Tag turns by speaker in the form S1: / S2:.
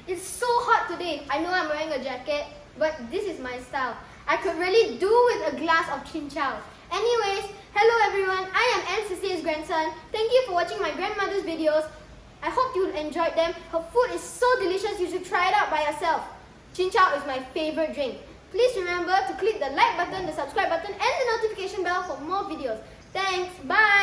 S1: It's so hot today. I know I'm wearing a jacket, but this is my style. I could really do with a glass of chin chow. Anyways, hello everyone. I am Anne Cecilia's grandson. Thank you for watching my grandmother's videos. I hope you enjoyed them. Her food is so delicious, you should try it out by yourself. Chin chow is my favorite drink. Please remember to click the like button, the subscribe button and the notification bell for more videos. Thanks. Bye.